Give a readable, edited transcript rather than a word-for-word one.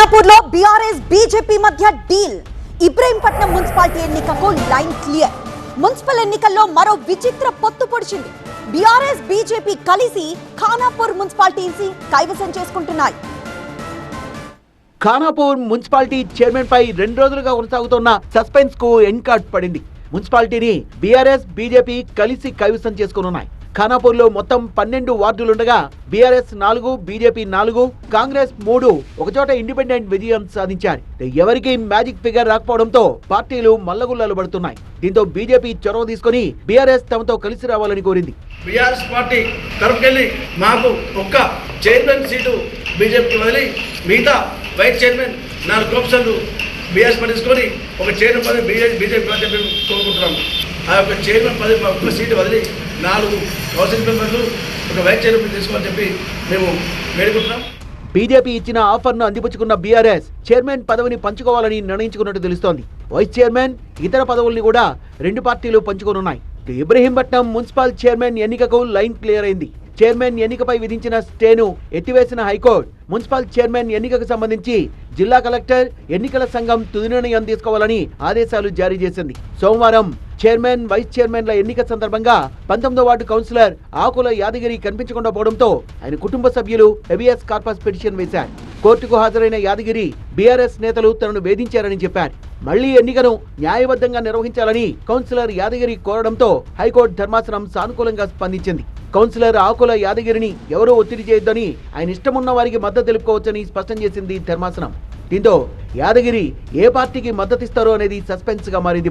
ఖానాపూర్ లో BRS BJP మధ్య deal. Ibrahimpatnam municipality ఎన్నికకు లైన్ క్లియర్. మున్సిపల్ ఎన్నికల్లో మరో విచిత్ర పొత్తు పొడిచింది. బీఆర్ఎస్ బీజేపీ కలిసి ఖానాపూర్ మున్సిపాలిటీని కైవసం చేసుకుంటున్నాయి. ఖానాపూర్ మున్సిపాలిటీ చైర్మన్ పై 2 రోజులుగా కొనసాగుతున్న సస్పెన్స్ కు ఎండ్ కార్డ్ పడింది. మున్సిపాలిటీని బీఆర్ఎస్ బీజేపీ కలిసి కైవసం చేసుకున్నాయి. ఖానాపూర్ లో మొత్తం 12 వార్డులుండగా బీఆర్ఎస్ 4, బీజేపీ 4, కాంగ్రెస్ 3 ఒకచోట ఇండిపెండెంట్ విజయం సాధించారు. ఎవరికి మ్యాజిక్ ఫిగర్ రాకపోవడంతో పార్టీలు మల్లగుల్లాలు పడుతున్నాయి. దీంతో బీజేపీ చొరవ తీసుకుని బీఆర్ఎస్ తమతో కలిసి రావాలని కోరింది. బీఆర్ఎస్ పార్టీ తరపుకెళ్లి మాకు ఒక్క చైర్మన్ సీటు బీజేపీకి వదిలి మిగతా వైస్ చైర్మన్ 4 ఆప్షన్లు బీఆర్ఎస్ తీసుకొని ఒక చైర్మన్ పదవి బీజేపీ కోరుకుంటున్నాము. ఆ యొక్క చైర్మన్ పదవి ఒక్క సీటు వదిలి 4 కౌన్సిల్ మెంబర్లు ఒక వైస్ చైర్మన్ తీసుకోవాలని చెప్పి మేము వేడుకుంటున్నాం. బీజేపీ ఇచ్చిన ఆఫర్ను అందిపుచ్చుకున్న బీఆర్ఎస్ చైర్మన్ పదవిని పంచుకోవాలని నిర్ణయించుకున్నట్టు తెలుస్తోంది. వైస్ చైర్మన్, ఇతర పదవుల్ని కూడా 2 పార్టీలు పంచుకోనున్నాయి. ఇబ్రహీంపట్నం మున్సిపల్ చైర్మన్ ఎన్నికకు లైన్ క్లియర్ అయింది. చైర్మన్ ఎన్నికపై విధించిన స్టేను ఎత్తివేసిన హైకోర్టు మున్సిపల్ చైర్మన్ ఎన్నికకు సంబంధించి జిల్లా కలెక్టర్, ఎన్నికల సంఘం తుది నిర్ణయం తీసుకోవాలని ఆదేశాలు జారీ చేసింది. సోమవారం చైర్మన్, వైస్ చైర్మన్ల ఎన్నిక సందర్భంగా 19వ వార్డు కౌన్సిలర్ ఆకుల యాదగిరి కనిపించకుండా పోవడంతో ఆయన కుటుంబ సభ్యులు హెబియస్ కార్పస్ పిటిషన్ వేశారు. కోర్టుకు హాజరైన యాదగిరి బీఆర్ఎస్ నేతలు తనను వేధించారని చెప్పారు. మళ్లీ ఎన్నికను న్యాయబద్ధంగా నిర్వహించాలని కౌన్సిలర్ యాదగిరి కోరడంతో హైకోర్టు ధర్మాసనం సానుకూలంగా స్పందించింది. కౌన్సిలర్ ఆకుల యాదగిరిని ఎవరూ ఒత్తిడి చేయొద్దని, ఆయన ఇష్టమున్న వారికి మద్దతు తెలుపుకోవచ్చని స్పష్టం చేసింది ధర్మాసనం. దీంతో యాదగిరి ఏ పార్టీకి మద్దతిస్తారో అనేది సస్పెన్స్ గా మారింది.